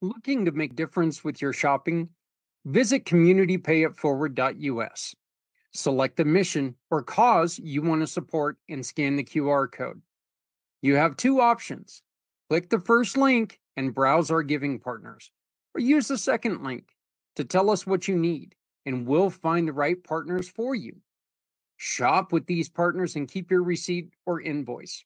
Looking to make difference with your shopping? Visit communitypayitforward.us. Select the mission or cause you want to support and scan the QR code. You have two options. Click the first link and browse our giving partners, or use the second link to tell us what you need, and we'll find the right partners for you. Shop with these partners and keep your receipt or invoice.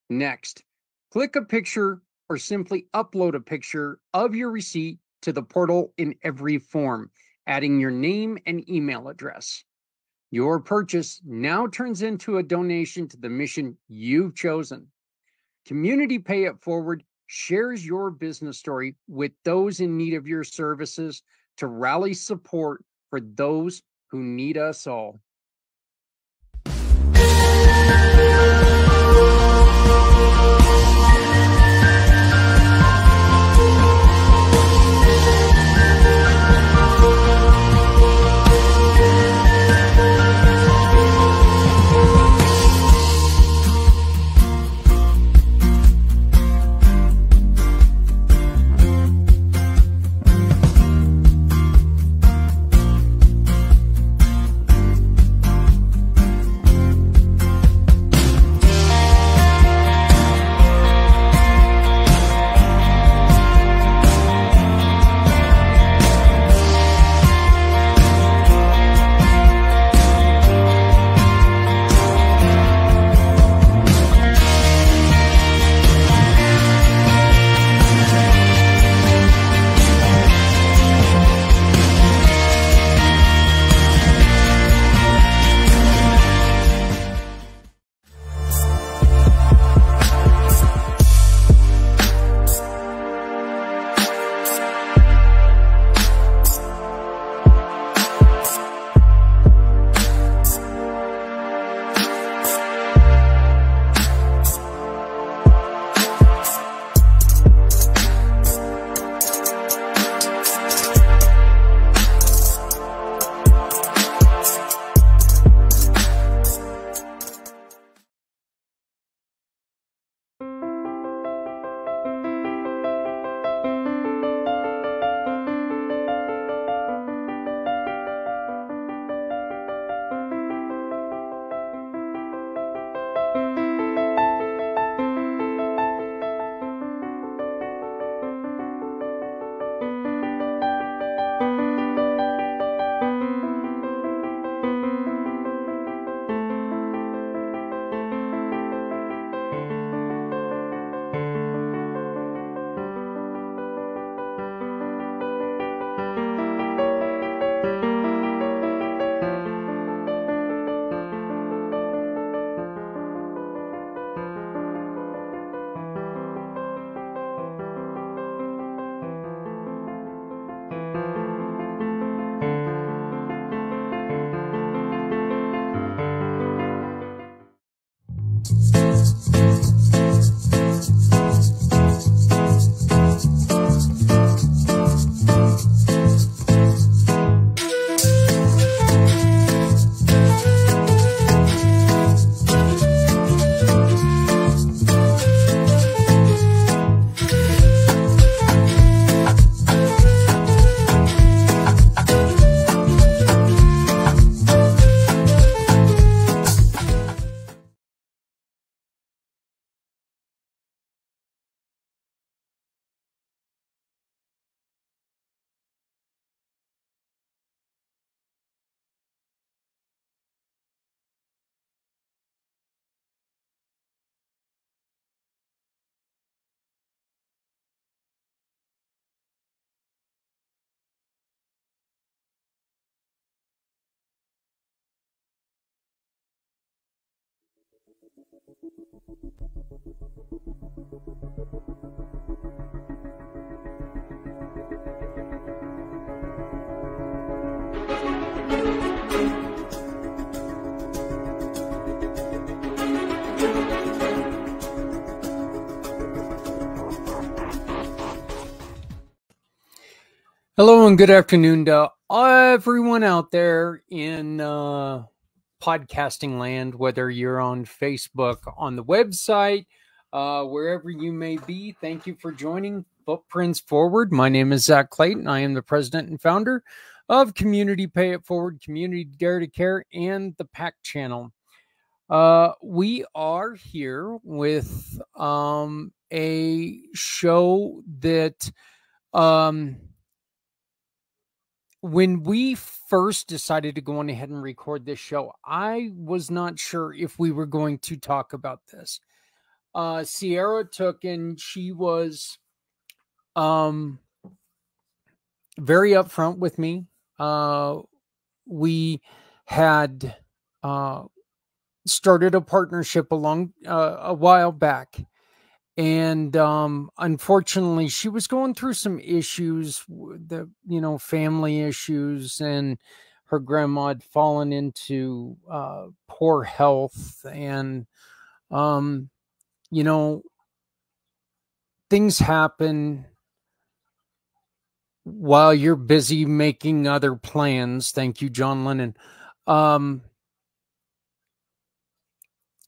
Next, click a picture or simply upload a picture of your receipt to the portal in every form, adding your name and email address. Your purchase now turns into a donation to the mission you've chosen. Community Pay It Forward shares your business story with those in need of your services to rally support for those who need us all. Hello and good afternoon to everyone out there in podcasting land, whether you're on Facebook, on the website, wherever you may be. Thank you for joining Footprints Forward. My name is Zach Clayton. I am the president and founder of Community Pay It Forward, Community Dare to Care, and the PAC channel. We are here with a show that when we first decided to go on ahead and record this show, I was not sure if we were going to talk about this. Sierra took, and she was very upfront with me. We had started a partnership a while back, and unfortunately she was going through some issues, family issues, and her grandma had fallen into poor health, and things happen while you're busy making other plans. Thank you, John Lennon.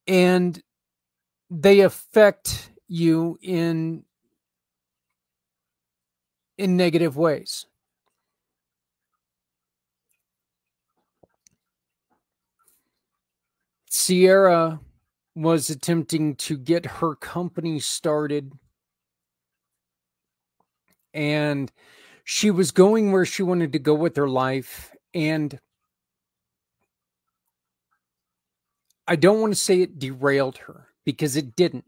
And they affect you in negative ways. Sierra was attempting to get her company started, and she was going where she wanted to go with her life. And I don't want to say it derailed her, because it didn't.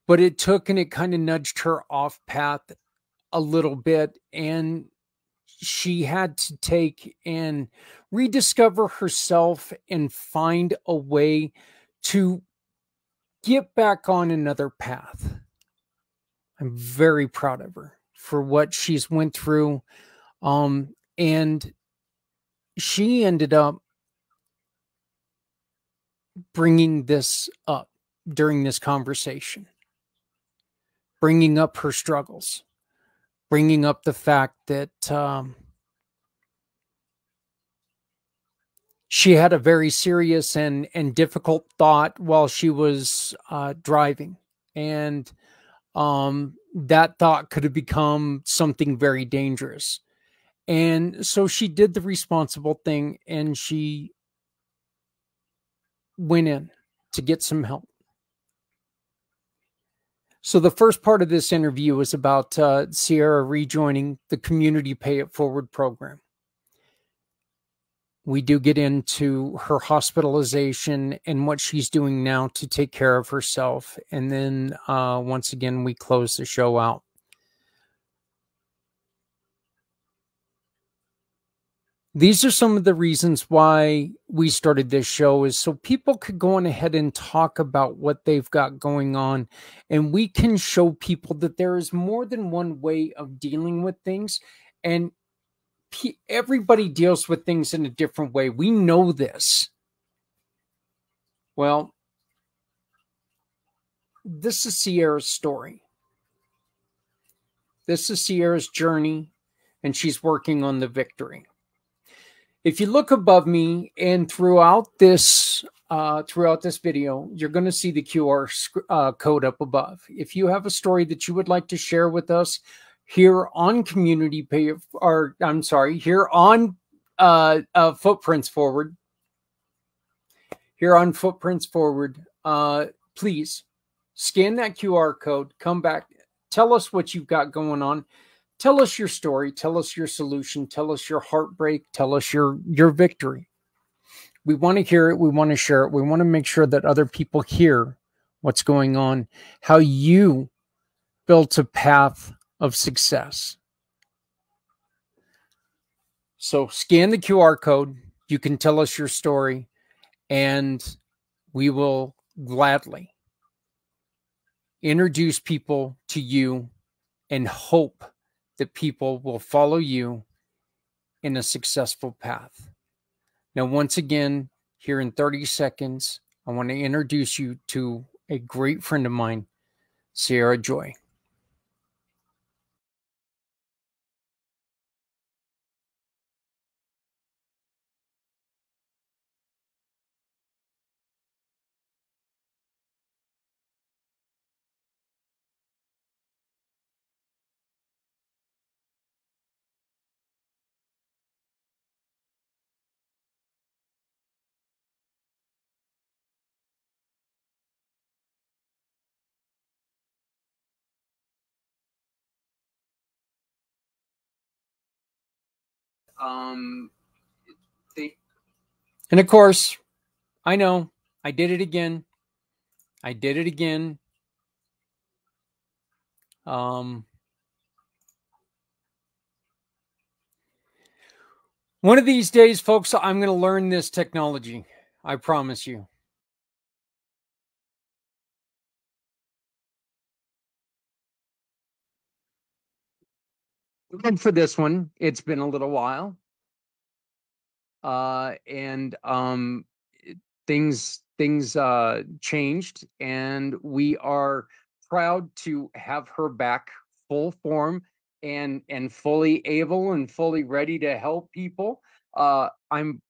But it took, and it kind of nudged her off path a little bit. And she had to take and rediscover herself and find a way to get back on another path. I'm very proud of her for what she's went through. And she ended up bringing this up during this conversation, bringing up her struggles, bringing up the fact that she had a very serious and difficult thought while she was driving. And that thought could have become something very dangerous. And so she did the responsible thing, and she went in to get some help. So the first part of this interview is about Sierra rejoining the Community Pay It Forward program. We do get into her hospitalization and what she's doing now to take care of herself. And then once again, we close the show out. These are some of the reasons why we started this show, is so people could go on ahead and talk about what they've got going on. And we can show people that there is more than one way of dealing with things. And everybody deals with things in a different way. We know this. Well, this is Sierra's story. This is Sierra's journey, and she's working on the victory. If you look above me and throughout this video, you're going to see the QR code up above. If you have a story that you would like to share with us here on Community Pay, or I'm sorry, here on Footprints Forward, please scan that QR code, come back, tell us what you've got going on. Tell us your story. Tell us your solution. Tell us your heartbreak. Tell us your victory. We want to hear it. We want to share it. We want to make sure that other people hear what's going on, how you built a path of success. So scan the QR code. You can tell us your story, and we will gladly introduce people to you and hope that people will follow you in a successful path. Now, once again, here in 30 seconds, I want to introduce you to a great friend of mine, Sierra Joy. And of course, I know I did it again. One of these days, folks, I'm going to learn this technology. I promise you. And for this one, it's been a little while. And things changed, and we are proud to have her back full form and fully able and fully ready to help people. I'm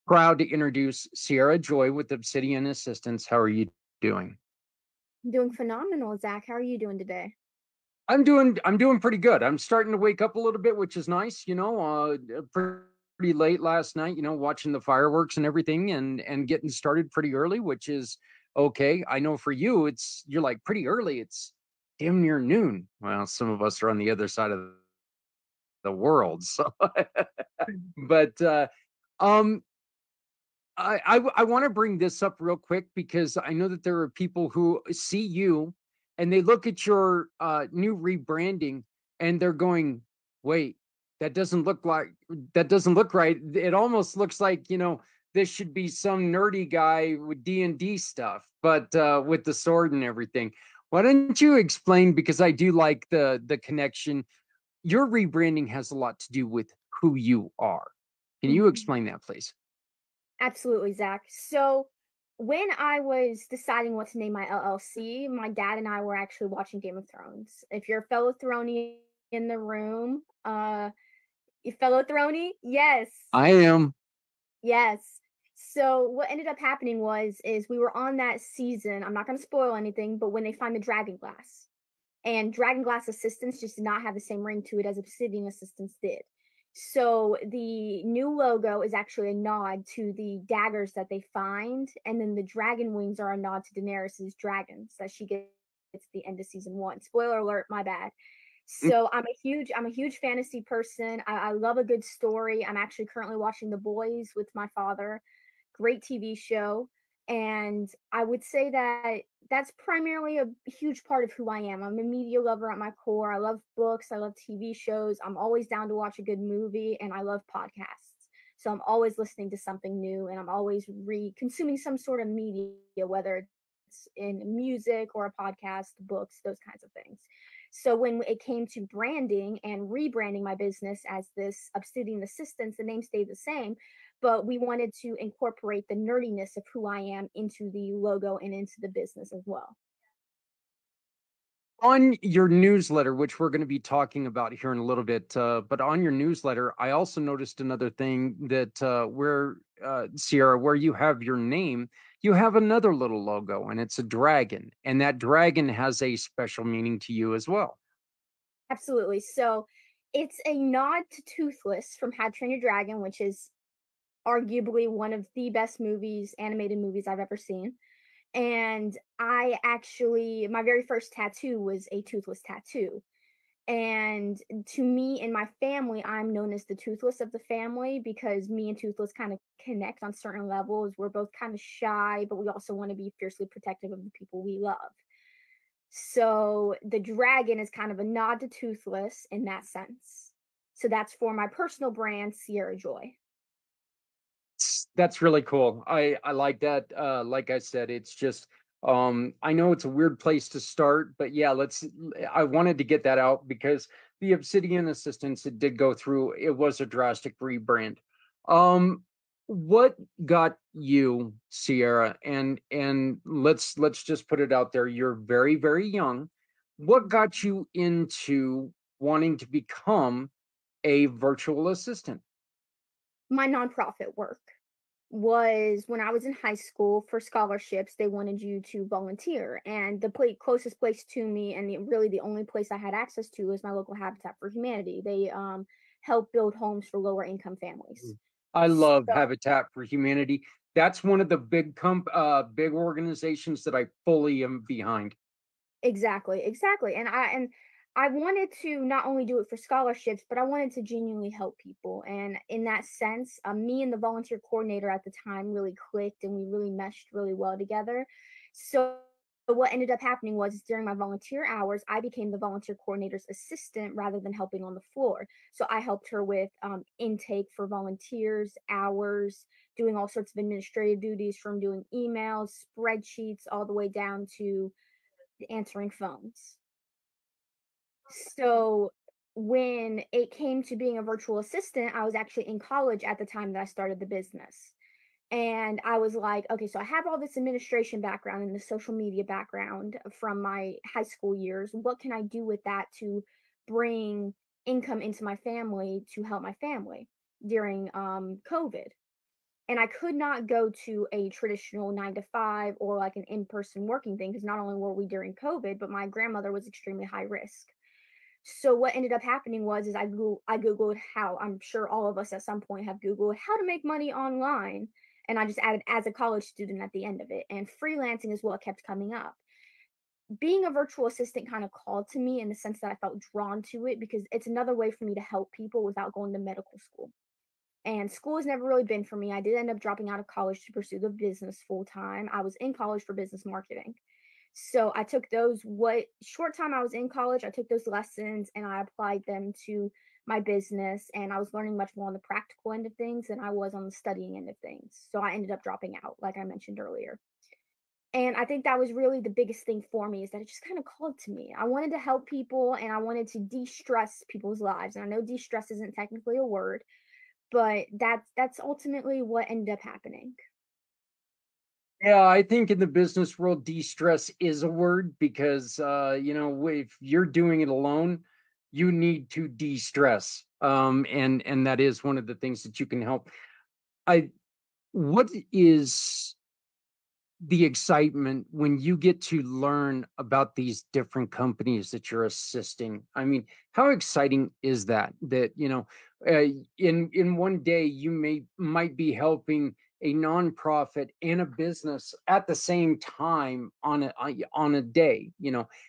proud to introduce Sierra Joy with Obsidian Assistance. How are you doing? I'm doing phenomenal, Zach. How are you doing today? I'm doing pretty good. I'm starting to wake up a little bit, which is nice. Pretty late last night, watching the fireworks and everything, and getting started pretty early, which is okay. I know for you, you're like pretty early. It's damn near noon. Well, some of us are on the other side of the world, so but um I want to bring this up real quick because I know that there are people who see you and they look at your new rebranding and they're going, "Wait, that doesn't look right. It almost looks like, this should be some nerdy guy with D&D stuff, but with the sword and everything." Why don't you explain, because I do like the connection. Your rebranding has a lot to do with who you are. Can you Mhm. explain that, please? Absolutely, Zach. So, when I was deciding what to name my LLC, my dad and I were actually watching Game of Thrones. If you're a fellow Throny in the room, you fellow Throny? Yes. I am. Yes. So what ended up happening is we were on that season. I'm not going to spoil anything, but when they find the dragon glass, and dragon glass assistance just did not have the same ring to it as obsidian assistance did. So the new logo is actually a nod to the daggers that they find, and then the dragon wings are a nod to Daenerys's dragons that she gets at the end of season 1. Spoiler alert, my bad. So I'm a huge fantasy person. I love a good story. I'm actually currently watching The Boys with my father. Great TV show. And I would say that that's primarily a huge part of who I am. I'm a media lover at my core. I love books, I love TV shows. I'm always down to watch a good movie, and I love podcasts. So I'm always listening to something new, and I'm always consuming some sort of media, whether it's in music or a podcast, books, those kinds of things. So when it came to branding and rebranding my business as this Obsidian Assistance, the name stayed the same, but we wanted to incorporate the nerdiness of who I am into the logo and into the business as well. On your newsletter, which we're going to be talking about here in a little bit, but on your newsletter, I also noticed another thing that where Sierra, where you have your name, you have another little logo, and it's a dragon, and that dragon has a special meaning to you as well. Absolutely. So it's a nod to Toothless from How to Train Your Dragon, which is arguably one of the best animated movies I've ever seen. And my very first tattoo was a toothless tattoo. And to me and my family, I'm known as the Toothless of the family because me and Toothless kind of connect on certain levels. We're both kind of shy, but we also want to be fiercely protective of the people we love. So the dragon is kind of a nod to Toothless in that sense. So that's for my personal brand, Sierra Joy. That's really cool. I like that. Like I said, it's just I know it's a weird place to start, but yeah, I wanted to get that out because the Obsidian Assistance, it did go through, it was a drastic rebrand. Um what got you, Sierra, and let's just put it out there, you're very, very young. What got you into wanting to become a virtual assistant? My nonprofit work was when I was in high school for scholarships, they wanted you to volunteer. And the closest place to me, and really the only place I had access to, was my local Habitat for Humanity. They help build homes for lower income families. I love So, Habitat for Humanity. That's one of the big organizations that I fully am behind. exactly. And I wanted to not only do it for scholarships, but I wanted to genuinely help people. And in that sense, me and the volunteer coordinator at the time really clicked and we really meshed really well together. So what ended up happening was during my volunteer hours, I became the volunteer coordinator's assistant rather than helping on the floor. So I helped her with intake for volunteers, hours, doing all sorts of administrative duties from doing emails, spreadsheets, all the way down to answering phones. So when it came to being a virtual assistant, I was actually in college at the time that I started the business. And I was like, okay, so I have all this administration background and the social media background from my high school years. What can I do with that to bring income into my family to help my family during COVID? And I could not go to a traditional 9 to 5 or like an in person working thing because not only were we during COVID, but my grandmother was extremely high risk. So what ended up happening was is I googled how I'm sure all of us at some point have googled how to make money online, and I just added as a college student at the end of it, and freelancing is what kept coming up. Being a virtual assistant kind of called to me in the sense that I felt drawn to it because it's another way for me to help people without going to medical school. And school has never really been for me. I did end up dropping out of college to pursue the business full time. I was in college for business marketing. So I took those what short time I was in college, I took those lessons and I applied them to my business and I was learning much more on the practical end of things than I was on the studying end of things. So I ended up dropping out like I mentioned earlier. And I think that was really the biggest thing for me is that it just kind of called to me. I wanted to help people and I wanted to de-stress people's lives. And I know de-stress isn't technically a word, but that's ultimately what ended up happening. Yeah, I think in the business world, de-stress is a word because if you're doing it alone, you need to de-stress. And that is one of the things that you can help. I What is the excitement when you get to learn about these different companies that you're assisting? I mean, how exciting is that? Uh, in one day you might be helping a nonprofit and a business at the same time on a day.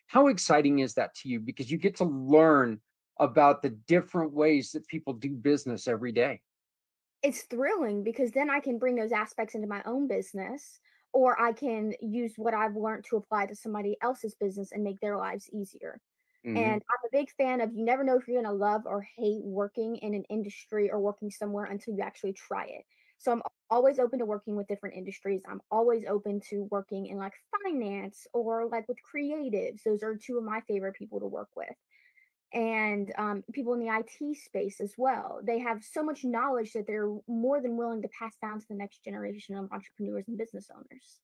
How exciting is that to you? Because you get to learn about the different ways that people do business every day. It's thrilling because then I can bring those aspects into my own business, or I can use what I've learned to apply to somebody else's business and make their lives easier. Hmm. And I'm a big fan of you never know if you're going to love or hate working in an industry or working somewhere until you actually try it. So I'm always open to working with different industries. I'm always open to working in like finance or like with creatives. Those are two of my favorite people to work with and people in the IT space as well. They have so much knowledge that they're more than willing to pass down to the next generation of entrepreneurs and business owners.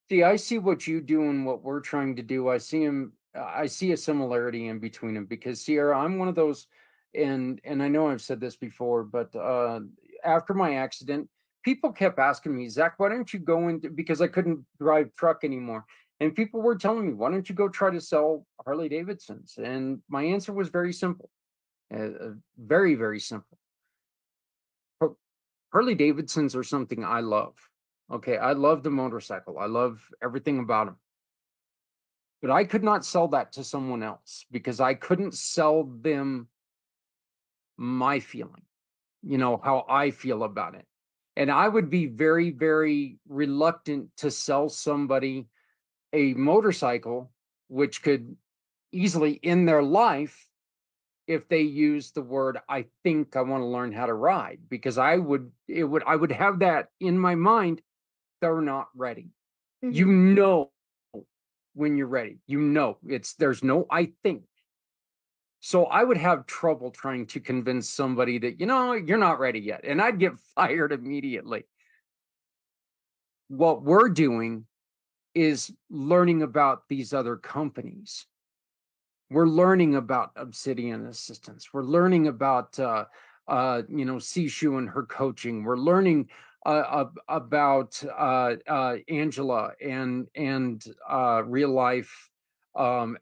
See, I see what you do and what we're trying to do. I see a similarity in between them because Sierra, I'm one of those, and I know I've said this before, but after my accident, people kept asking me, Zach, why don't you go into, because I couldn't drive truck anymore. And people were telling me, why don't you go try to sell Harley Davidsons? And my answer was very simple, very, very simple. Harley Davidsons are something I love. Okay, I love the motorcycle. I love everything about them. But I could not sell that to someone else because I couldn't sell them my feeling, how I feel about it. And I would be very, very reluctant to sell somebody a motorcycle, which could easily end their life if they use the word, I think I want to learn how to ride, because I would have that in my mind. They're not ready. You Hmm. know when you're ready. There's no I think. So I would have trouble trying to convince somebody that, you're not ready yet. And I'd get fired immediately. What we're doing is learning about these other companies. We're learning about Obsidian Assistance. We're learning about Sishu and her coaching. We're learning about Angela and real life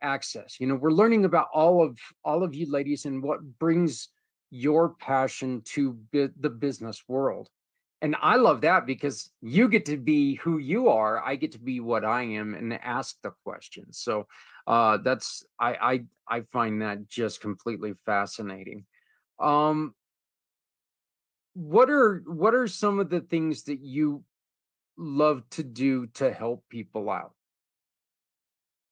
access. We're learning about all of you ladies and what brings your passion to the business world. And I love that because you get to be who you are. I get to be what I am and ask the questions. So that's I find that just completely fascinating. Um, what are some of the things that you love to do to help people out?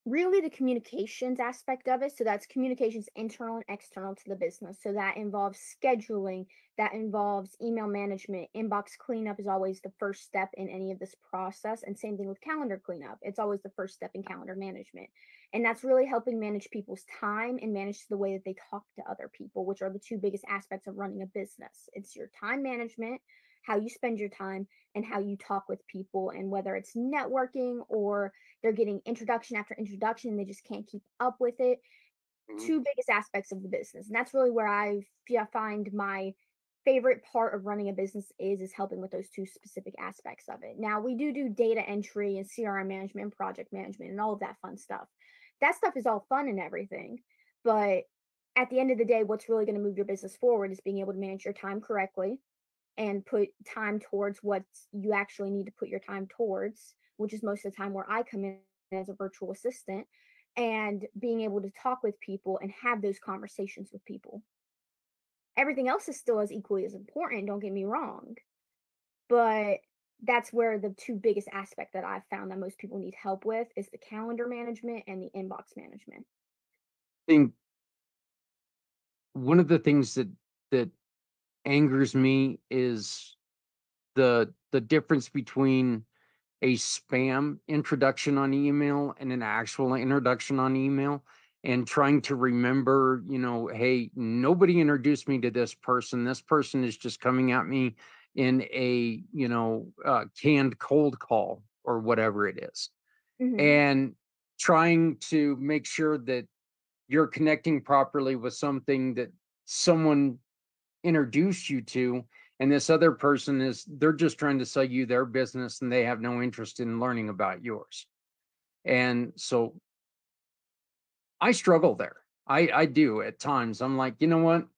Really the communications aspect of it. So that's communications internal and external to the business. So that involves scheduling, that involves email management. Inbox cleanup is always the first step in any of this process. And same thing with calendar cleanup. It's always the first step in calendar management. And that's really helping manage people's time and manage the way that they talk to other people, which are the two biggest aspects of running a business. It's your time management, how you spend your time, and how you talk with people, and whether it's networking or they're getting introduction after introduction, they just can't keep up with it. Mhm. Two biggest aspects of the business. And that's really where find my favorite part of running a business is helping with those two specific aspects of it. Now, we do data entry and CRM management and project management and all of that fun stuff. That stuff is all fun and everything, but at the end of the day, what's really going to move your business forward is being able to manage your time correctly and put time towards what you actually need to put your time towards, which is most of the time where I come in as a virtual assistant, and being able to talk with people and have those conversations with people. Everything else is still as equally as important, don't get me wrong, but that's where the two biggest aspect that I've found that most people need help with is the calendar management and the inbox management. Think one of the things that angers me is the difference between a spam introduction on email and an actual introduction on email, and trying to remember, hey, nobody introduced me to this person. This person is just coming at me in a, canned cold call or whatever it is. Mhm. And trying to make sure that you're connecting properly with something that someone introduced you to, and this other person is they're just trying to sell you their business and they have no interest in learning about yours. And so I struggle there. I do at times. I'm like, you know what,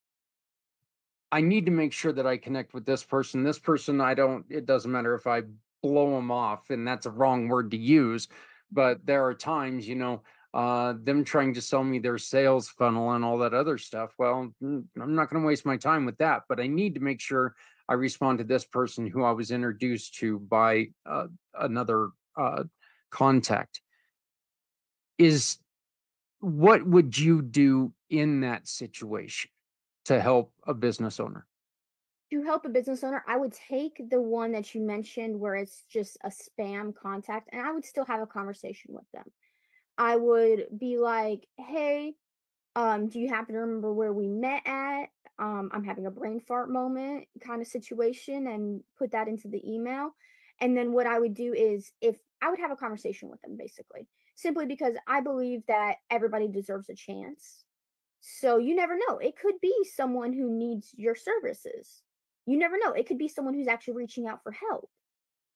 I need to make sure that I connect with this person. I don't, it doesn't matter if I blow them off, and that's a wrong word to use, but there are times, them trying to sell me their sales funnel and all that other stuff. Well, I'm not going to waste my time with that, but I need to make sure I respond to this person who I was introduced to by another contact. Is What would you do in that situation to help a business owner? To help a business owner, I would take the one that you mentioned where it's just a spam contact and I would still have a conversation with them. I would be like, "Hey, do you happen to remember where we met at? I'm having a brain fart moment kind of situation," and put that into the email. And then what I would do is if I would have a conversation with them basically, simply because I believe that everybody deserves a chance. So you never know. It could be someone who needs your services. You never know. It could be someone who's actually reaching out for help.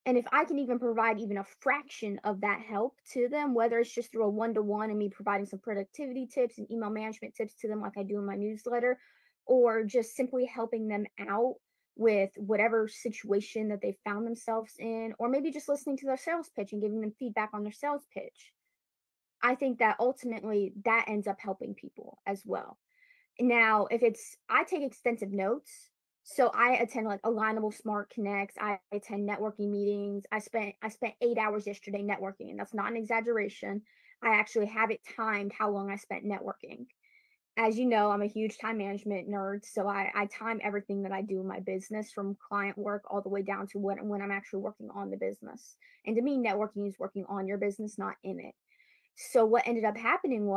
And if I can even provide even a fraction of that help to them, whether it's just through a one to one and me providing some productivity tips and email management tips to them, like I do in my newsletter, or just simply helping them out with whatever situation that they found themselves in, or maybe just listening to their sales pitch and giving them feedback on their sales pitch. I think that ultimately that ends up helping people as well. Now, if it's I take extensive notes, so I attend like Alignable Smart Connects, I attend networking meetings. I spent 8 hours yesterday networking, and that's not an exaggeration. I actually have it timed how long I spent networking. As you know, I'm a huge time management nerd, so I time everything that I do in my business from client work all the way down to when I'm actually working on the business. And to me, networking is working on your business, not in it. So what ended up happening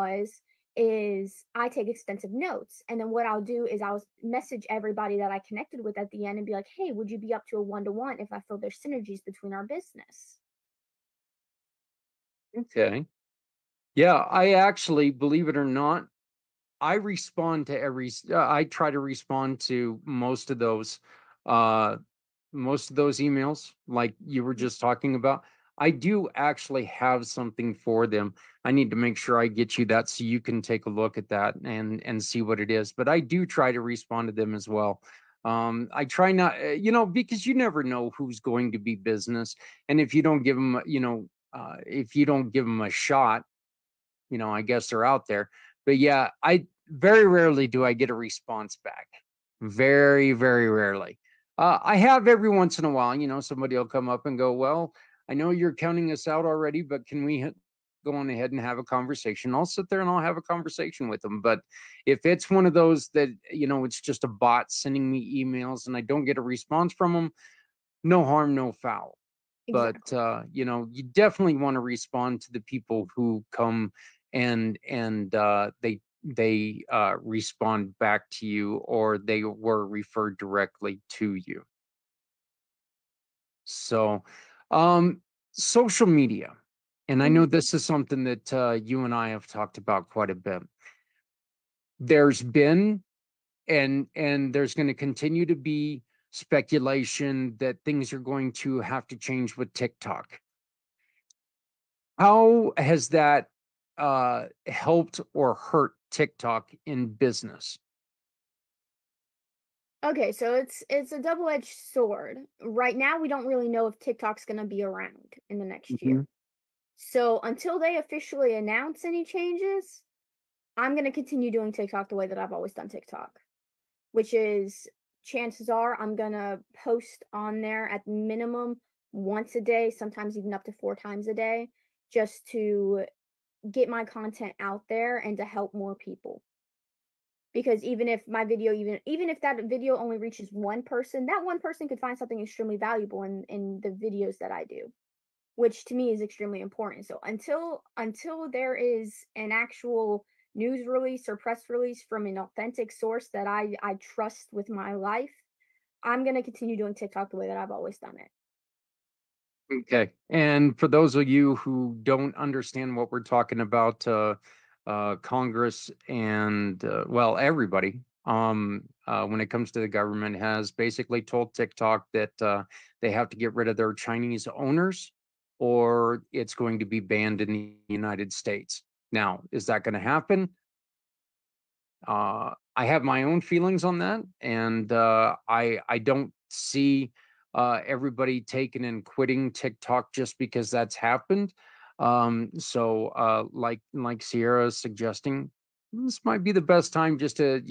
is I take extensive notes, and then what I'll do is I'll message everybody that I connected with at the end and be like, "Hey, would you be up to a one to one if I feel there's synergies between our business?" Okay. Yeah, I actually, believe it or not, I respond to I try to respond to uh most of those emails like you were Mhm. just talking about. I do actually have something for them. I need to make sure I get you that so you can take a look at that and see what it is. But I do try to respond to them as well. I try not, because you never know who's going to be business, and if you don't give them, if you don't give them a shot, I guess they're out there. But yeah, I very rarely do I get a response back. Very, very rarely. I have every once in a while, somebody will come up and go, well, I know you're counting us out already, but can we go on ahead and have a conversation? I'll sit there and I'll have a conversation with them. But if it's one of those that, it's just a bot sending me emails and I don't get a response from them, no harm, no foul. But Exactly. you definitely want to respond to the people who come and they respond back to you, or they were referred directly to you. So, social media, and I know Mhm. this is something that you and I have talked about quite a bit. There's been and there's going to continue to be speculation that things are going to have to change with TikTok. How has that helped or hurt TikTok in business? Okay, so it's a double-edged sword. Right now, we don't really know if TikTok's gonna be around in the next year. Mhm. So until they officially announce any changes, I'm gonna continue doing TikTok the way that I've always done TikTok, which is chances are I'm gonna post on there at minimum once a day, sometimes even up to 4 times a day, just to get my content out there and to help more people. Because even if my video even if that video only reaches one person, that one person could find something extremely valuable in the videos that I do, which to me is extremely important. So until there is an actual news release or press release from an authentic source that I trust with my life, I'm going to continue doing TikTok the way that I've always done it. Okay. And for those of you who don't understand what we're talking about, Congress and well, everybody, when it comes to the government, has basically told TikTok that they have to get rid of their Chinese owners, or it's going to be banned in the United States. Now, is that going to happen? I have my own feelings on that, and I don't see everybody taking and quitting TikTok just because that's happened. So like Sierra is suggesting, this might be the best time just to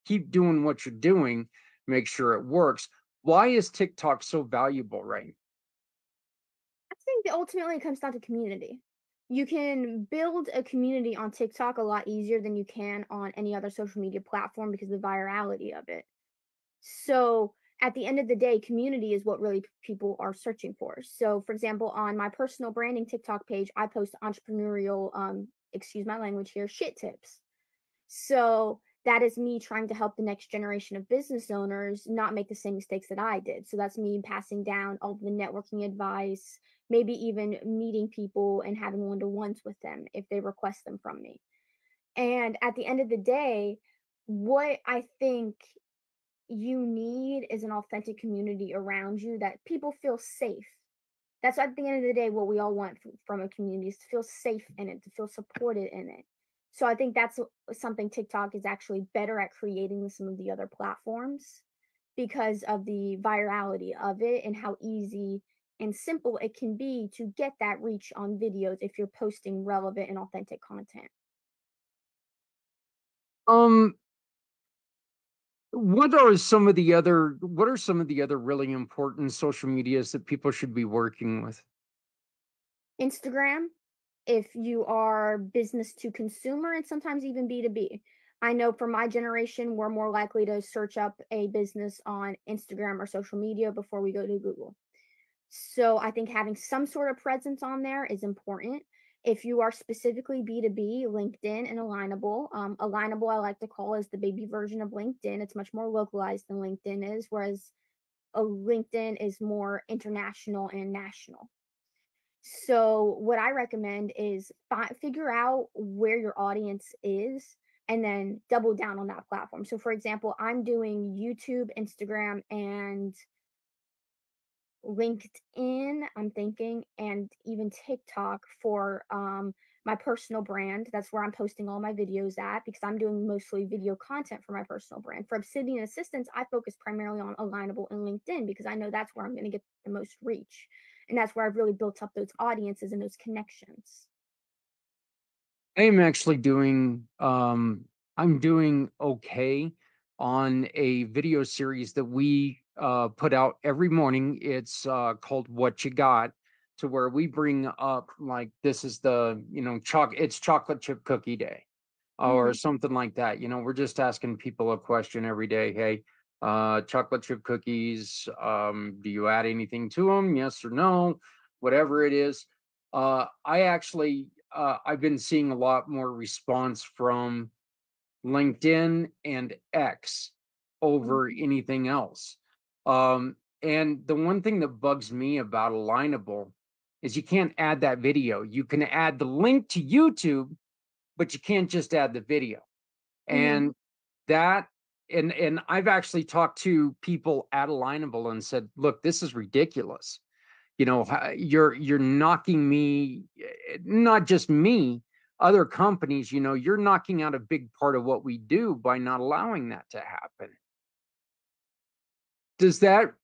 keep doing what you're doing, make sure it works. Why is TikTok so valuable, right? I think that ultimately it comes down to community. You can build a community on TikTok a lot easier than you can on any other social media platform because of the virality of it. So at the end of the day, community is what really people are searching for. So, for example, on my personal branding TikTok page, I post entrepreneurial, excuse my language here, shit tips. So that is me trying to help the next generation of business owners not make the same mistakes that I did. So that's me passing down all the networking advice, maybe even meeting people and having one-to-ones with them if they request them from me. And at the end of the day, what I think you need is an authentic community around you that people feel safe. That's at the end of the day what we all want from a community is to feel safe in it, to feel supported in it. So I think that's something TikTok is actually better at creating than some of the other platforms because of the virality of it and how easy and simple it can be to get that reach on videos if you're posting relevant and authentic content. Um, what are some of the other really important social medias that people should be working with? Instagram, if you are business to consumer and sometimes even B2B. I know for my generation, we're more likely to search up a business on Instagram or social media before we go to Google. So I think having some sort of presence on there is important. If you are specifically B2B, LinkedIn and Alignable. Alignable, I like to call is the baby version of LinkedIn. It's much more localized than LinkedIn is, whereas a LinkedIn is more international and national. So what I recommend is figure out where your audience is and then double down on that platform. So for example, I'm doing YouTube, Instagram, and LinkedIn, I'm thinking, and even TikTok for my personal brand. That's where I'm posting all my videos at because I'm doing mostly video content for my personal brand. For Obsidian Assistance, I focus primarily on Alignable and LinkedIn because I know that's where I'm going to get the most reach. And that's where I've really built up those audiences and those connections. I am actually doing I'm doing okay on a video series that we put out every morning. It's called What You Got, to where we bring up, like, this is the, it's chocolate chip cookie day or Mm-hmm. something like that. We're just asking people a question every day. Hey, chocolate chip cookies, do you add anything to them? Yes or no? Whatever it is. I've been seeing a lot more response from LinkedIn and X over Mm-hmm. anything else. And the one thing that bugs me about Alignable is you can't add that video. You can add the link to YouTube, but you can't just add the video. Mm-hmm. And that and I've actually talked to people at Alignable and said, look, this is ridiculous. You're knocking me, not just me, other companies, you're knocking out a big part of what we do by not allowing that to happen. Does that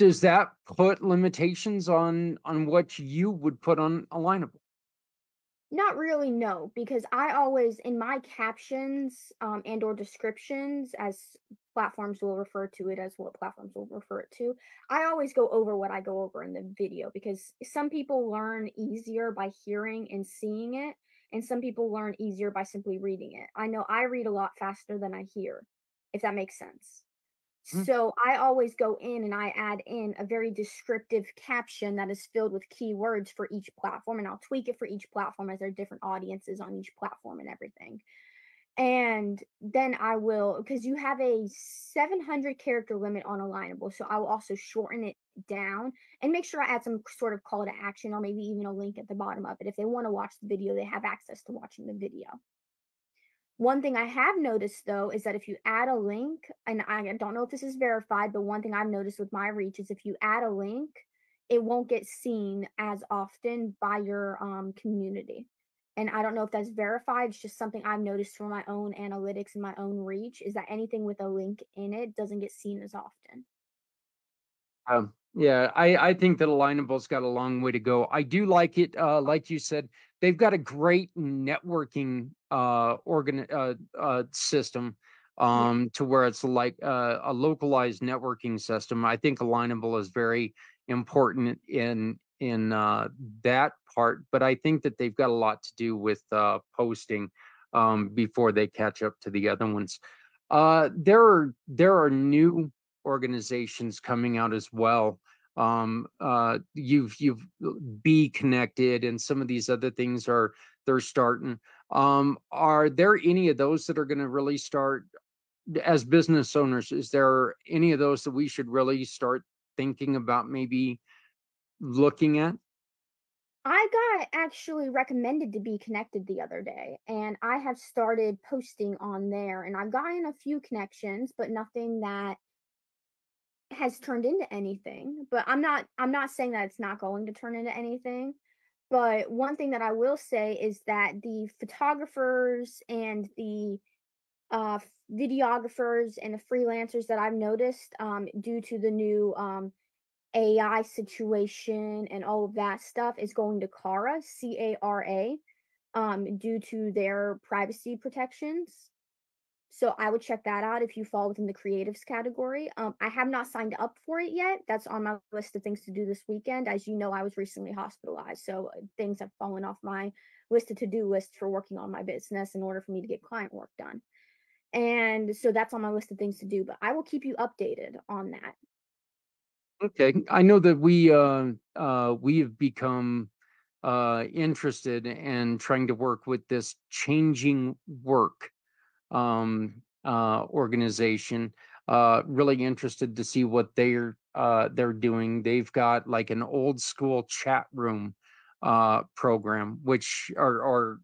does that put limitations on what you would put on Alignable? Not really, no, because I always in my captions and or descriptions, as platforms will refer to it as what platforms will refer it to, I always go over what I go over in the video because some people learn easier by hearing and seeing it, and some people learn easier by simply reading it. I know I read a lot faster than I hear, if that makes sense. Hmm. So I always go in and I add in a very descriptive caption that is filled with keywords for each platform, and I'll tweak it for each platform as there are different audiences on each platform and everything. And then I will, because you have a 700 character limit on Alignable, so I will also shorten it down and make sure I add some sort of call to action or maybe even a link at the bottom of it. If they want to watch the video, they have access to watching the video. One thing I have noticed though is that if you add a link, and I don't know if this is verified, but one thing I've noticed with my reach is if you add a link, it won't get seen as often by your community. And I don't know if that's verified. It's just something I've noticed from my own analytics and my own reach is that anything with a link in it doesn't get seen as often. Yeah, I think that Alignable's got a long way to go. I do like it. Like you said, they've got a great networking system, Yeah. to where it's like a localized networking system. I think Alignable is very important in that part, but I think that they've got a lot to do with posting before they catch up to the other ones. There are new organizations coming out as well. You've Be Connected and some of these other things they're starting. Are there any of those that are going to really start as business owners? Is there any of those that we should really start thinking about maybe looking at? I got actually recommended to Be Connected the other day, and I have started posting on there, and I've gotten a few connections, but nothing that has turned into anything. But I'm not saying that it's not going to turn into anything. But one thing that I will say is that the photographers and the videographers and the freelancers that I've noticed, due to the new AI situation and all of that stuff, is going to Cara, CARA, due to their privacy protections. So I would check that out if you fall within the creatives category. I have not signed up for it yet. That's on my list of things to do this weekend. As you know, I was recently hospitalized, so things have fallen off my list of to-do list for working on my business in order for me to get client work done. And so that's on my list of things to do, but I will keep you updated on that. Okay, I know that we have become interested in trying to work with this Changing Work organization. Really interested to see what they're doing. They've got like an old school chat room program, which or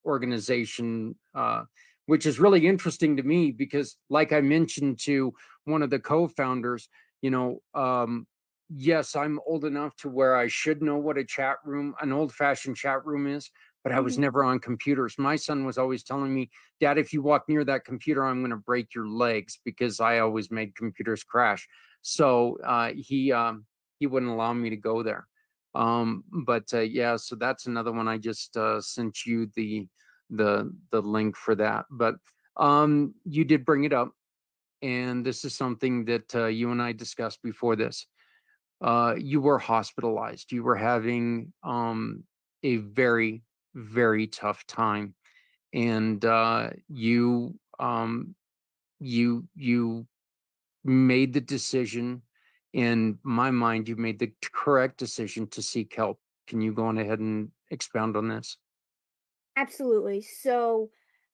organization, which is really interesting to me because, like I mentioned to one of the co-founders, you know, yes, I'm old enough to where I should know what an old-fashioned chat room is, but I was Mhm. never on computers. My son was always telling me, "Dad, if you walk near that computer, I'm gonna break your legs," because I always made computers crash. So, he wouldn't allow me to go there. But, yeah, so that's another one. I just, sent you the link for that. But, you did bring it up, and this is something that, you and I discussed before this. You were hospitalized. You were having a very, very tough time, and you made the decision. In my mind, you made the correct decision to seek help. Can you go on ahead and expound on this? Absolutely. So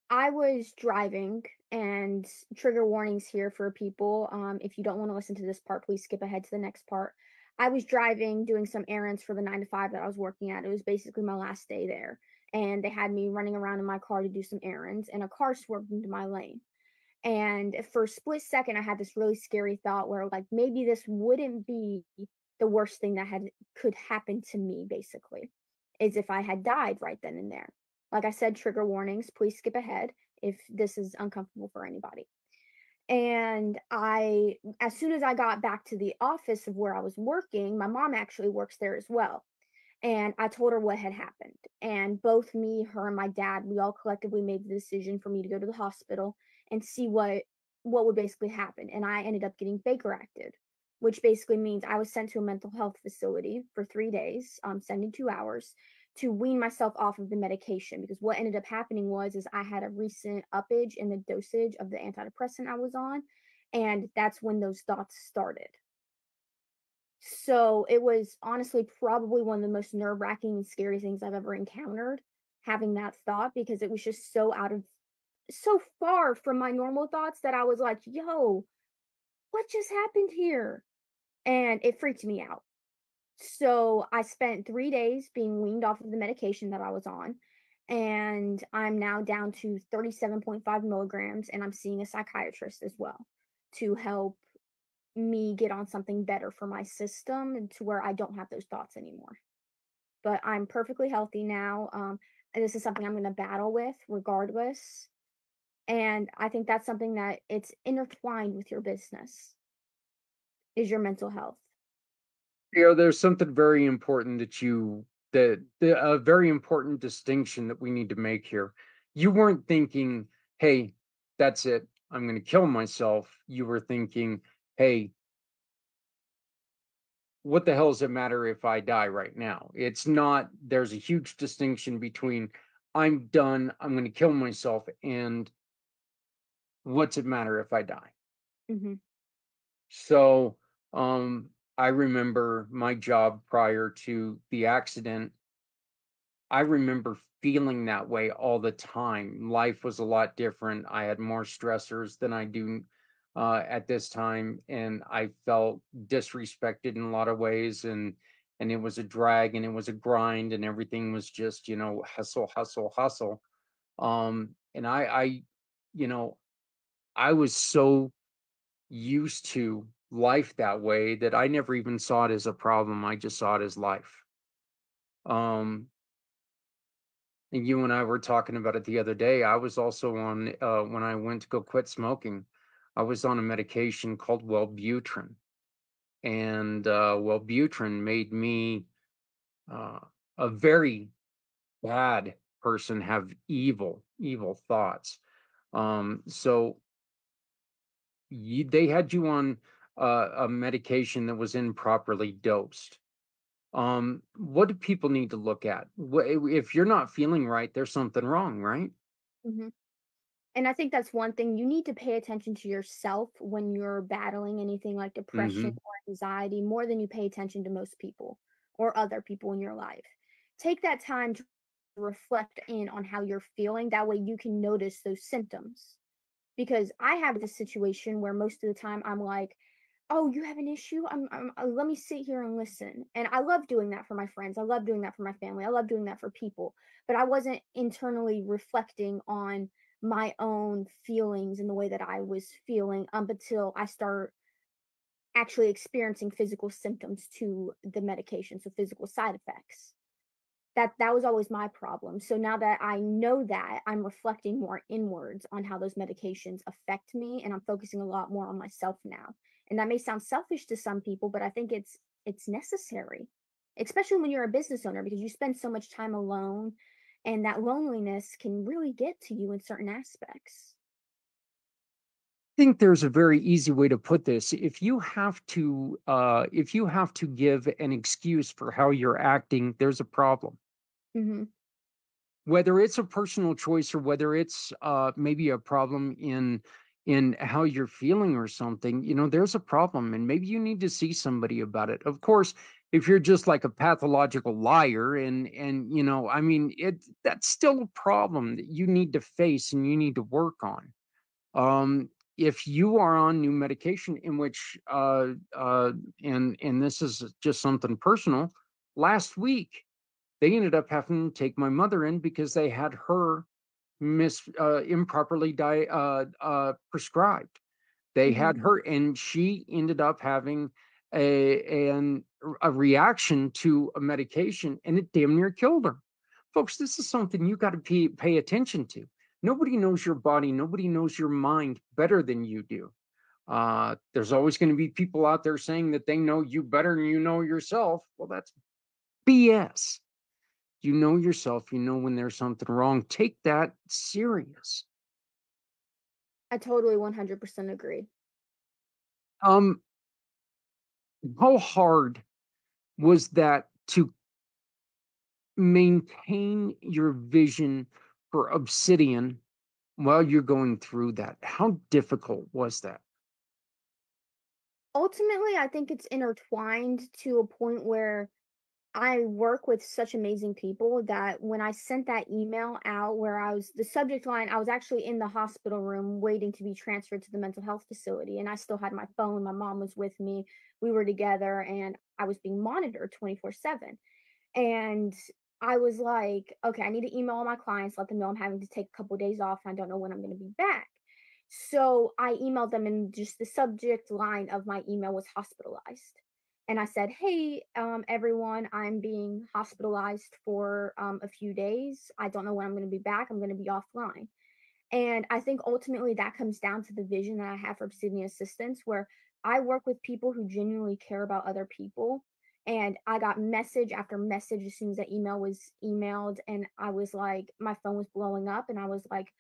I was driving, and trigger warnings here for people. If you don't want to listen to this part, please skip ahead to the next part. I was driving, doing some errands for the 9 to 5 that I was working at. It was basically my last day there. And they had me running around in my car to do some errands, and a car swerved into my lane. And for a split second, I had this really scary thought where, like, maybe this wouldn't be the worst thing that had could happen to me, basically, is if I had died right then and there. Like I said, trigger warnings, please skip ahead if this is uncomfortable for anybody. And as soon as I got back to the office of where I was working, my mom actually works there as well. And I told her what had happened. And both me, her, and my dad, we all collectively made the decision for me to go to the hospital and see what would basically happen. And I ended up getting Baker acted, which basically means I was sent to a mental health facility for 3 days, 72 hours, to wean myself off of the medication. Because what ended up happening was is I had a recent uppage in the dosage of the antidepressant I was on, and that's when those thoughts started. So, it was honestly probably one of the most nerve-wracking and scary things I've ever encountered, having that thought, because it was just so far from my normal thoughts that I was like, "Yo, what just happened here?" And it freaked me out. So, I spent 3 days being weaned off of the medication that I was on, and I'm now down to 37.5 milligrams, and I'm seeing a psychiatrist as well to help me get on something better for my system and to where I don't have those thoughts anymore. But I'm perfectly healthy now. And this is something I'm going to battle with regardless. And I think that's something that it's intertwined with your business is your mental health. There's something very important a very important distinction that we need to make here. You weren't thinking, "Hey, that's it. I'm going to kill myself." You were thinking, "Hey, what the hell does it matter if I die right now?" It's not, there's a huge distinction between I'm done, I'm going to kill myself, and what's it matter if I die? Hmm. So, I remember my job prior to the accident. I remember feeling that way all the time. Life was a lot different. I had more stressors than I do at this time, and I felt disrespected in a lot of ways, and it was a drag, and it was a grind, and everything was just, hustle, hustle, hustle. And you know, I was so used to life that way that I never even saw it as a problem. I just saw it as life. Um, And you and I were talking about it the other day. I was also on, when I went to go quit smoking, I was on a medication called Wellbutrin. And Wellbutrin made me uh, a very bad person, have evil, evil thoughts. So they had you on a medication that was improperly dosed. What do people need to look at? If you're not feeling right, there's something wrong, right? Hmm. And I think that's one thing you need to pay attention to yourself when you're battling anything like depression Hmm. or anxiety more than you pay attention to most people or other people in your life. Take that time to reflect in on how you're feeling. That way you can notice those symptoms. Because I have this situation where most of the time I'm like, "Oh, you have an issue? Let me sit here and listen." And I love doing that for my friends. I love doing that for my family. I love doing that for people. But I wasn't internally reflecting on my own feelings and the way that I was feeling until I start actually experiencing physical symptoms to the medication, so physical side effects. That was always my problem. So now that I know that, I'm reflecting more inwards on how those medications affect me, and I'm focusing a lot more on myself now. And that may sound selfish to some people, but I think it's necessary, especially when you're a business owner, because you spend so much time alone, and that loneliness can really get to you in certain aspects. Think there's a very easy way to put this. If you have to give an excuse for how you're acting, there's a problem. Mhm. Whether it's a personal choice or whether it's maybe a problem in how you're feeling or something, there's a problem, and maybe you need to see somebody about it. Of course, if you're just like a pathological liar, and I mean, that's still a problem that you need to face and you need to work on. If you are on new medication, in which and this is just something personal, last week they ended up having to take my mother in because they had her improperly prescribed. They had Mhm. her, and she ended up having a reaction to a medication, and it damn near killed her. Folks, this is something you got to pay attention to. Nobody knows your body, nobody knows your mind better than you do. There's always going to be people out there saying that they know you better than you know yourself. Well, that's BS. You know yourself, you know when there's something wrong. Take that serious. I totally 100% agree. Um, how hard was that to maintain your vision for Obsidian while you're going through that? How difficult was that? Ultimately, I think it's intertwined to a point where I work with such amazing people that when I sent that email out where I was the subject line, I was actually in the hospital room waiting to be transferred to the mental health facility. And I still had my phone. My mom was with me. We were together and I was being monitored 24/7. And I was like, okay, I need to email all my clients, let them know I'm having to take a couple of days off and I don't know when I'm going to be back. So I emailed them, and just the subject line of my email was hospitalized. And I said, hey, everyone, I'm being hospitalized for a few days. I don't know when I'm going to be back. I'm going to be offline. And I think ultimately that comes down to the vision that I have for Obsidian Assistance, where I work with people who genuinely care about other people. And I got message after message as soon as that email was emailed. And I was like, my phone was blowing up. And I was like,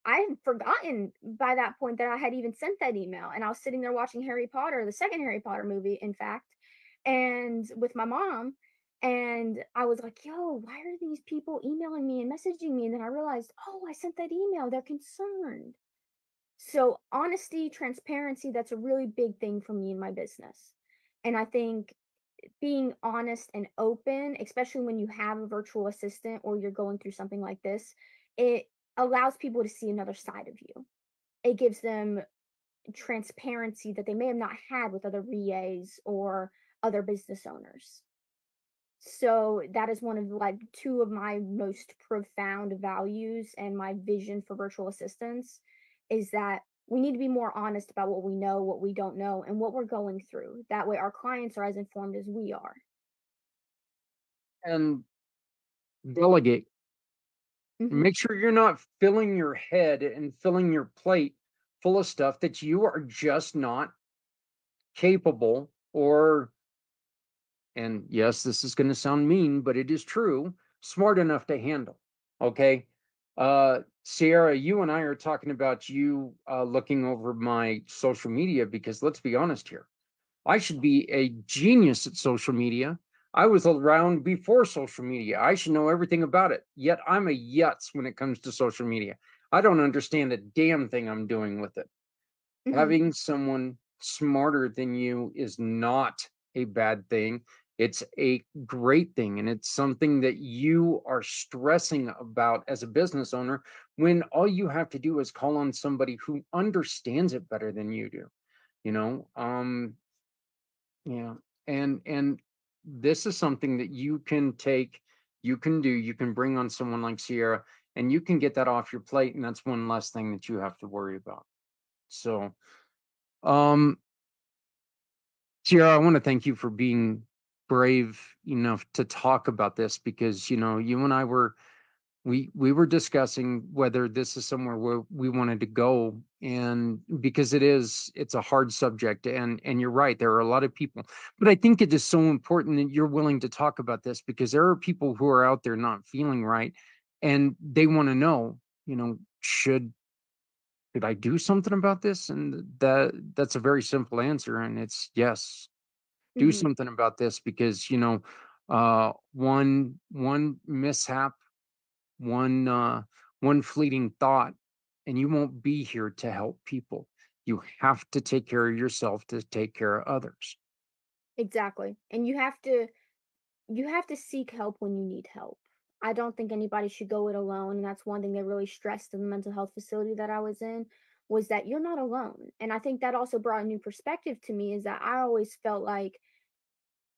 I had forgotten by that point that I had even sent that email. And I was sitting there watching Harry Potter, the second Harry Potter movie, in fact, and with my mom. And I was like, yo, why are these people emailing me and messaging me? And then I realized, oh, I sent that email. They're concerned. So, honesty, transparency, that's a really big thing for me in my business. And I think being honest and open, especially when you have a virtual assistant or you're going through something like this, it allows people to see another side of you. It gives them transparency that they may have not had with other VAs or other business owners. So that is one of like two of my most profound values and my vision for virtual assistants is that we need to be more honest about what we know, what we don't know, and what we're going through. That way our clients are as informed as we are. And delegate. Mhm. Make sure you're not filling your head and filling your plate full of stuff that you are just not capable, or, and yes, this is going to sound mean, but it is true, smart enough to handle. Okay. Sierra, you and I are talking about you looking over my social media, because let's be honest here. I should be a genius at social media. I was around before social media. I should know everything about it. Yet I'm a yutz when it comes to social media. I don't understand a damn thing I'm doing with it. Mhm. Having someone smarter than you is not a bad thing. It's a great thing. And it's something that you are stressing about as a business owner, when all you have to do is call on somebody who understands it better than you do. You know, yeah. And this is something that you can take, you can do, you can bring on someone like Sierra, and you can get that off your plate, and that's one less thing that you have to worry about. So, um, Sierra, I want to thank you for being brave enough to talk about this, because, you and I we were discussing whether this is somewhere where we wanted to go, and because it's a hard subject, and you're right, there are a lot of people, but I think it is so important that you're willing to talk about this, because there are people who are out there not feeling right, and they want to know, should I do something about this? And that's a very simple answer, and it's yes, do Hmm. something about this, because one mishap, one one fleeting thought, and you won't be here to help people. You have to take care of yourself to take care of others. Exactly. And you have to seek help when you need help. I don't think anybody should go it alone, and that's one thing they really stressed in the mental health facility that I was in, was that you're not alone. And I think that also brought a new perspective to me, is that I always felt like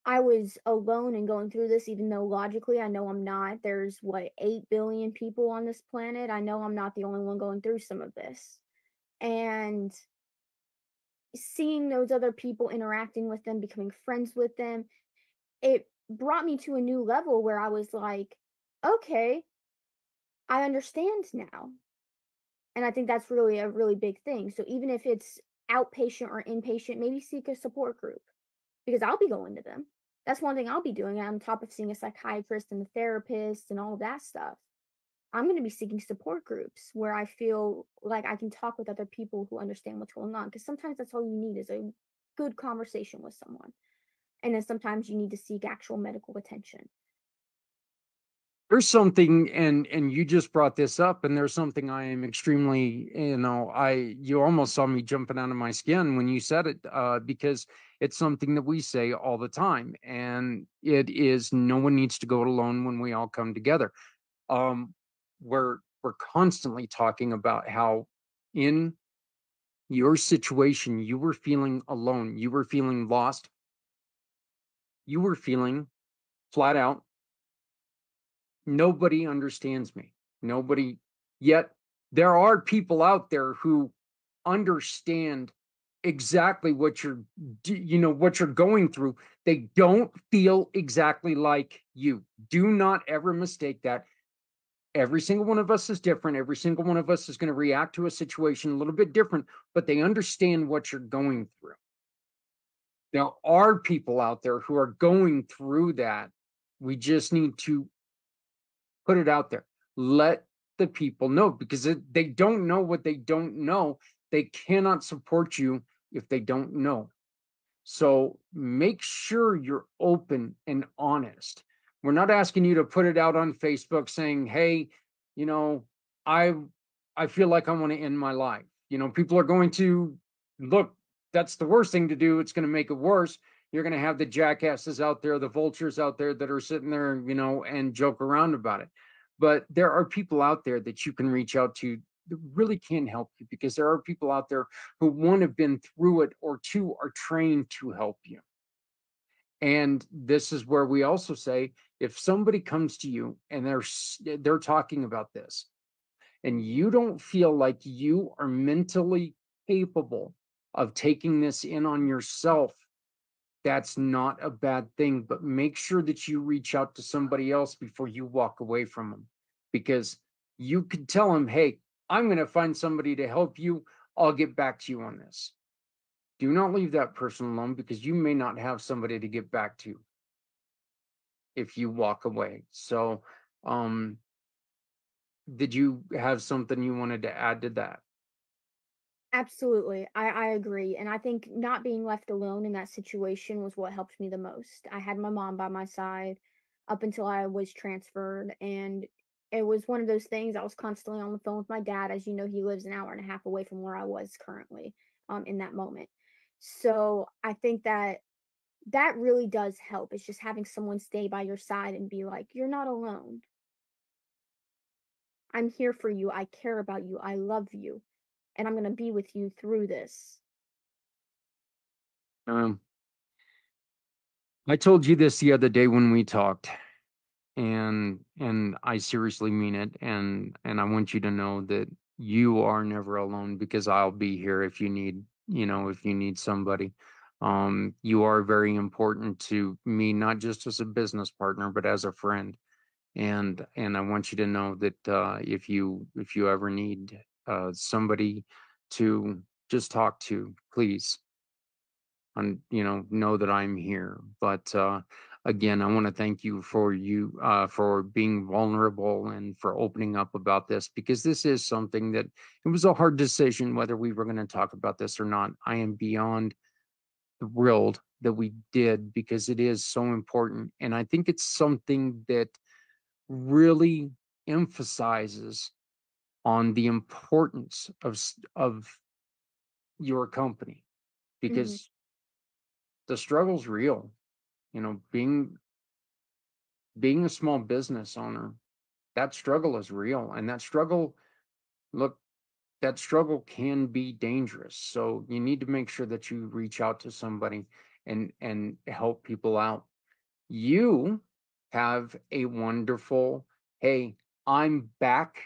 I was alone in going through this, even though logically I know I'm not. There's what, 8 billion people on this planet. I know I'm not the only one going through some of this. And seeing those other people, interacting with them, becoming friends with them, it brought me to a new level where I was like, okay, I understand now. And I think that's really a really big thing. So even if it's outpatient or inpatient, maybe seek a support group, because I'll be going to them. That's one thing I'll be doing on top of seeing a psychiatrist and a therapist and all that stuff. I'm going to be seeking support groups where I feel like I can talk with other people who understand what's going on. Because sometimes that's all you need is a good conversation with someone. And then sometimes you need to seek actual medical attention. There's something, and you just brought this up, and there's something I am extremely, you almost saw me jumping out of my skin when you said it, because it's something that we say all the time, and it is, no one needs to go it alone when we all come together. um we're constantly talking about how, in your situation, you were feeling alone, you were feeling lost, you were feeling flat out, nobody understands me, nobody. Yet there are people out there who understand exactly what what you're going through. They don't feel exactly like you. Do not ever mistake that. Every single one of us is different. Every single one of us is going to react to a situation a little bit different, but they understand what you're going through. There are people out there who are going through that. We just need to put it out there. Let the people know, because they don't know what they don't know. They cannot support you if they don't know. So make sure you're open and honest. We're not asking you to put it out on Facebook saying, "Hey, you know, I I feel like I want to end my life." People are going to look, that's the worst thing to do. It's going to make it worse. You're going to have the jackasses out there, the vultures out there that are sitting there, and joke around about it. But there are people out there that you can reach out to that really can help you, because there are people out there who, one, have been through it, or two, are trained to help you. And this is where we also say, if somebody comes to you and they're talking about this, and you don't feel like you are mentally capable of taking this in on yourself, that's not a bad thing. But make sure that you reach out to somebody else before you walk away from them, because you could tell them, "Hey, I'm going to find somebody to help you. I'll get back to you on this." Do not leave that person alone, because you may not have somebody to get back to if you walk away. So, um, did you have something you wanted to add to that? Absolutely. I agree. And I think not being left alone in that situation was what helped me the most. I had my mom by my side up until I was transferred. And it was one of those things. I was constantly on the phone with my dad. As you know, he lives an hour and a half away from where I was currently in that moment. So I think that that really does help. It's just having someone stay by your side and be like, you're not alone. I'm here for you. I care about you. I love you. And I'm going to be with you through this. Um, I told you this the other day when we talked, and I seriously mean it, and I want you to know that you are never alone, because I'll be here if you need, if you need somebody. You are very important to me, not just as a business partner, but as a friend. And I want you to know that if you ever need somebody to just talk to, please, and know that I'm here. But again, I want to thank you for being vulnerable and for opening up about this, because this is something that it was a hard decision whether we were going to talk about this or not. I am beyond thrilled that we did, because it is so important, and I think it's something that really emphasizes on the importance of your company, Hmm. because the struggle's real. Being a small business owner, that struggle is real, and look that struggle can be dangerous. So you need to make sure that you reach out to somebody and help people out. You have a wonderful, hey, I'm back,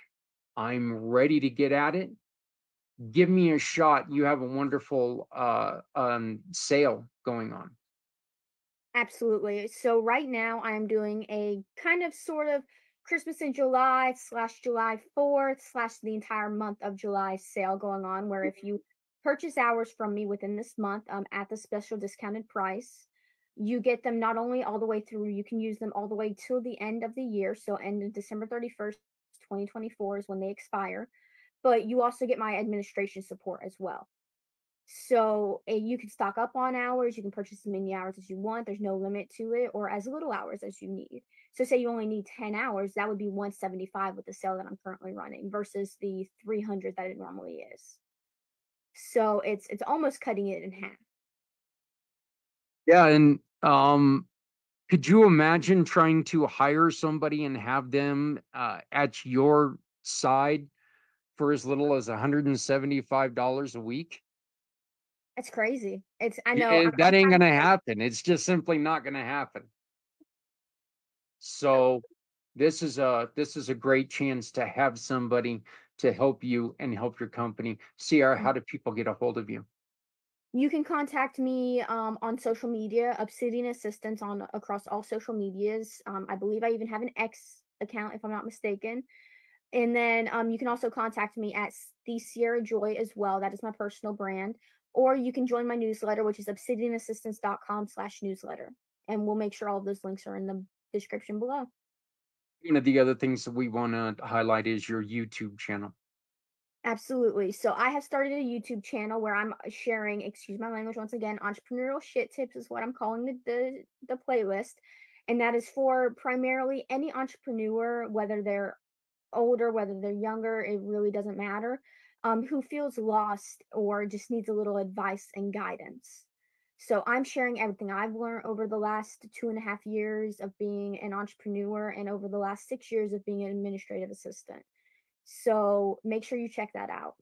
I'm ready to get at it, give me a shot. You have a wonderful sale going on. Absolutely. So right now I'm doing a kind of sort of Christmas in July slash July 4th slash the entire month of July sale going on, where if you purchase hours from me within this month at the special discounted price, you get them not only all the way through, you can use them all the way till the end of the year. So end of December 31st, 2024 is when they expire. But you also get my administration support as well. So you can stock up on hours. You can purchase as many hours as you want. There's no limit to it, or as little hours as you need. So say you only need 10 hours, that would be 175 with the sale that I'm currently running versus the 300 that it normally is. So it's almost cutting it in half. Yeah, and could you imagine trying to hire somebody and have them at your side for as little as $175 a week? It's crazy. It's I know That I'm ain't trying gonna to. happen. It's just simply not gonna happen. So this is a great chance to have somebody to help you and help your company. Sierra, how do people get a hold of you? You can contact me on social media, Obsidian Assistance on across all social medias. I believe I even have an X account if I'm not mistaken. And then you can also contact me at the Sierra Joy as well. That is my personal brand. Or you can join my newsletter, which is obsidianassistance.com/newsletter. And we'll make sure all of those links are in the description below. One of the other things that we want to highlight is your YouTube channel. Absolutely. So I have started a YouTube channel where I'm sharing, excuse my language once again, entrepreneurial shit tips is what I'm calling the playlist. And that is for primarily any entrepreneur, whether they're older, whether they're younger, it really doesn't matter, who feels lost or just needs a little advice and guidance. So I'm sharing everything I've learned over the last 2.5 years of being an entrepreneur and over the last 6 years of being an administrative assistant. So make sure you check that out.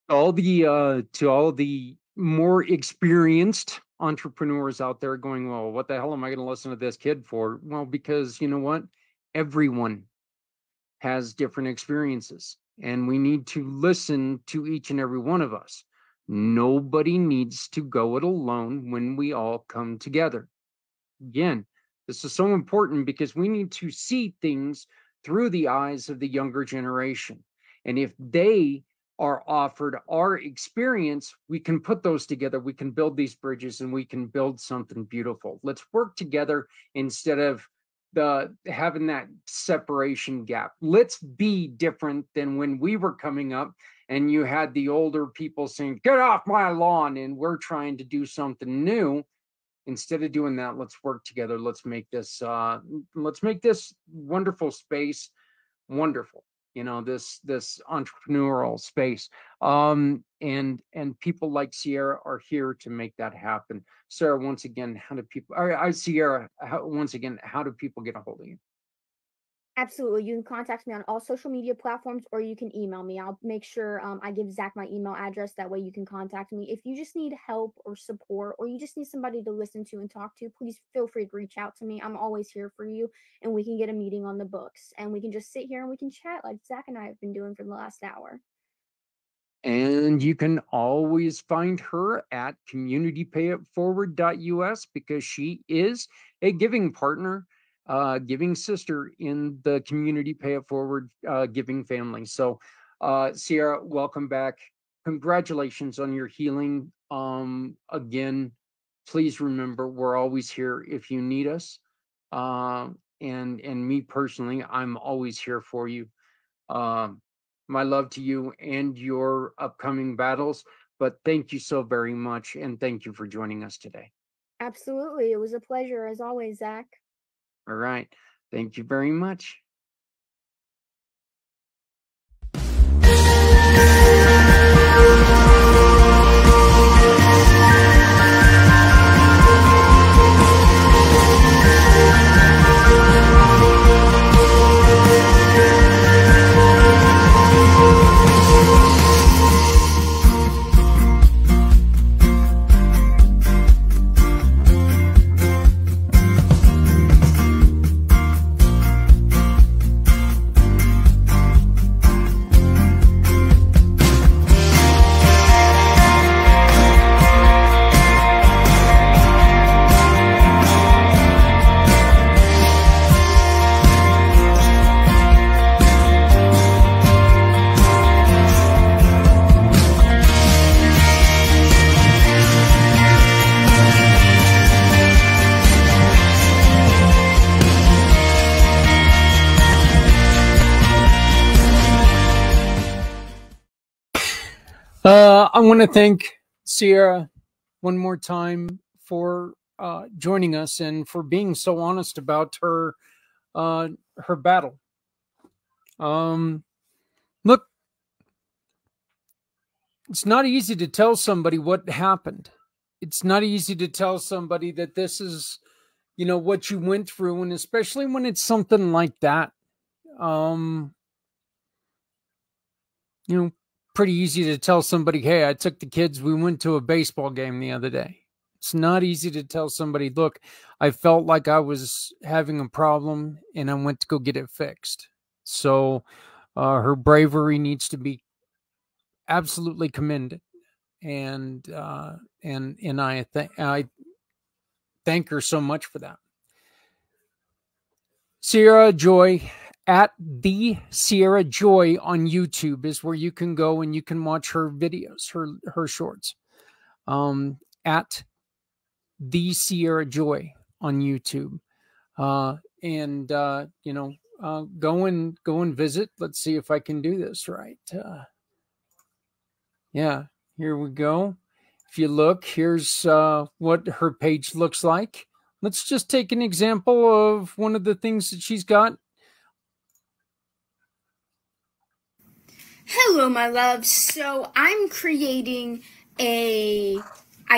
To all the more experienced entrepreneurs out there going, well, what the hell am I going to listen to this kid for? Well, because you know what? Everyone has different experiences, and we need to listen to each and every one of us. Nobody needs to go it alone when we all come together. Again, this is so important because we need to see things through the eyes of the younger generation. And if they are offered our experience, we can put those together, we can build these bridges, and we can build something beautiful. Let's work together instead of the having that separation gap. Let's be different than when we were coming up and you had the older people saying, "Get off my lawn," and we're trying to do something new. Instead of doing that, let's work together. Let's make this wonderful space wonderful. This entrepreneurial space. And people like Sierra are here to make that happen. Sarah, once again, how do people, I Sierra, once again, how do people get a hold of you? Absolutely. You can contact me on all social media platforms or you can email me. I'll make sure I give Zach my email address. That way you can contact me. If you just need help or support or you just need somebody to listen to and talk to, please feel free to reach out to me. I'm always here for you and we can get a meeting on the books and we can just sit here and we can chat like Zach and I have been doing for the last hour. And you can always find her at communitypayitforward.us because she is a giving partner, giving sister in the Community Pay It Forward giving family. So, Sierra, welcome back. Congratulations on your healing. Again, please remember we're always here if you need us. And me personally, I'm always here for you. My love to you and your upcoming battles. But thank you so very much. And thank you for joining us today. Absolutely. It was a pleasure as always, Zach. All right. Thank you very much. I want to thank Sierra one more time for joining us and for being so honest about her battle. Look, it's not easy to tell somebody what happened. It's not easy to tell somebody that this is, what you went through, and especially when it's something like that. Pretty easy to tell somebody, hey, I took the kids, we went to a baseball game the other day. It's not easy to tell somebody, look, I felt like I was having a problem and I went to go get it fixed. So her bravery needs to be absolutely commended. And I thank her so much for that. Sierra Joy, at the Sierra Joy on YouTube is where you can go and you can watch her videos, her shorts. At the Sierra Joy on YouTube. Go and visit. Let's see if I can do this right. Yeah, here we go. If you look, here's what her page looks like. Let's just take an example of one of the things that she's got. Hello, my loves. So I'm creating I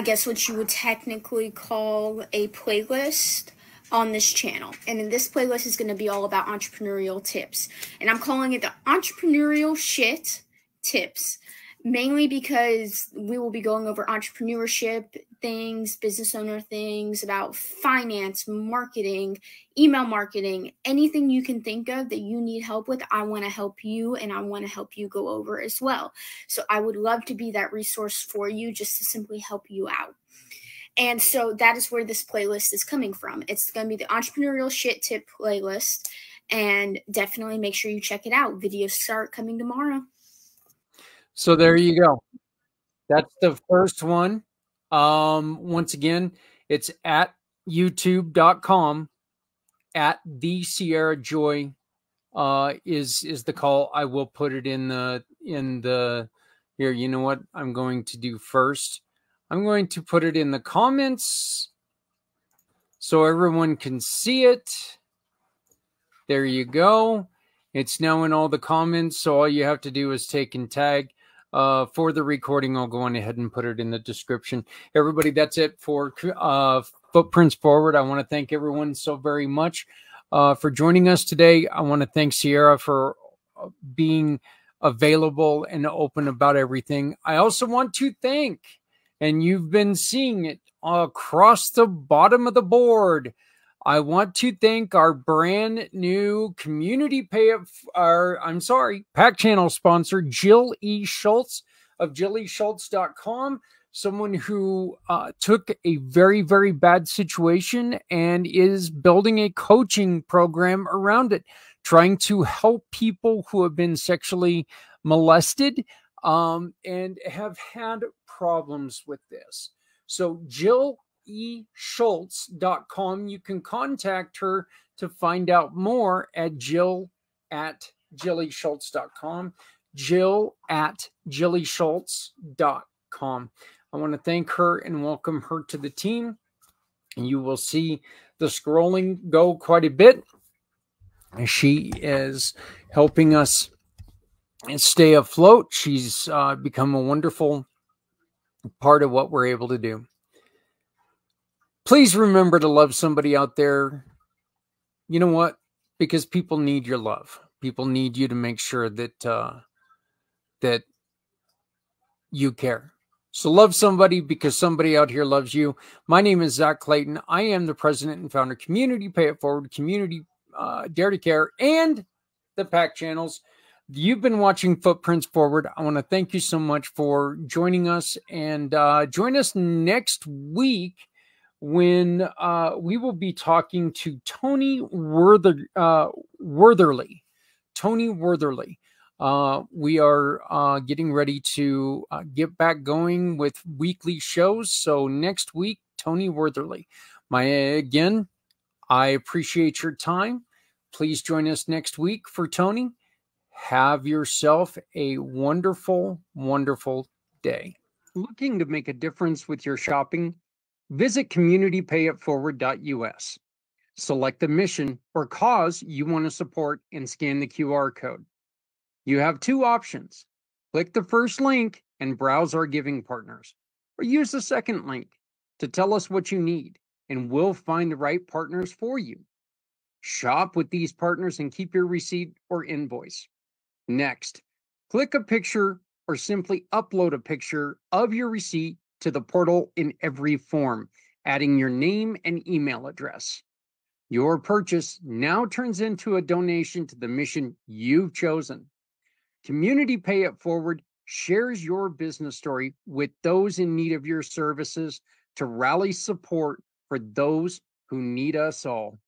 guess what you would technically call a playlist on this channel. And in this playlist is going to be all about entrepreneurial tips. And I'm calling it the Entrepreneurial Shit Tips, mainly because we will be going over entrepreneurship things, business owner things, about finance, marketing, email marketing, anything you can think of that you need help with. I want to help you, and I want to help you go over as well. So I would love to be that resource for you, just to simply help you out. And so that is where this playlist is coming from. It's going to be the Entrepreneurial Shit Tip playlist, and definitely make sure you check it out. Videos start coming tomorrow. So there you go. That's the first one. Once again, it's at youtube.com at the Sierra Joy is the call. I will put it in the here. You know what I'm going to do first? I'm going to put it in the comments so everyone can see it. There you go. It's now in all the comments. So all you have to do is take and tag. For the recording, I'll go on ahead and put it in the description. Everybody, that's it for Footprints Forward. I want to thank everyone so very much for joining us today. I want to thank Sierra for being available and open about everything. I also want to thank, and you've been seeing it across the bottom of the board, I want to thank our brand new Community Pay It, PAC channel sponsor, Jill E. Schultz. of JillySchultz.com, someone who took a very, very bad situation and is building a coaching program around it, trying to help people who have been sexually molested and have had problems with this. So JillESchultz.com. You can contact her to find out more at Jill@JillySchultz.com. Jill@JillySchultz.com. I want to thank her and welcome her to the team. And you will see the scrolling go quite a bit. She is helping us stay afloat. She's become a wonderful part of what we're able to do. Please remember to love somebody out there. You know what? Because people need your love. People need you to make sure that that you care. So love somebody because somebody out here loves you. My name is Zach Clayton. I am the president and founder of Community Pay It Forward, Community Dare to Care, and the PAC channels. You've been watching Footprints Forward. I want to thank you so much for joining us, and join us next week when we will be talking to Tony Wortherly. Tony Wortherly. We are getting ready to get back going with weekly shows. So next week, Tony Wortherly. Again, I appreciate your time. Please join us next week for Tony. Have yourself a wonderful, wonderful day. Looking to make a difference with your shopping? Visit communitypayitforward.us. Select the mission or cause you want to support and scan the QR code. You have two options. Click the first link and browse our giving partners, or use the second link to tell us what you need, and we'll find the right partners for you. Shop with these partners and keep your receipt or invoice. Next, click a picture or simply upload a picture of your receipt to the portal in every form, adding your name and email address. Your purchase now turns into a donation to the mission you've chosen. Community Pay It Forward shares your business story with those in need of your services to rally support for those who need us all.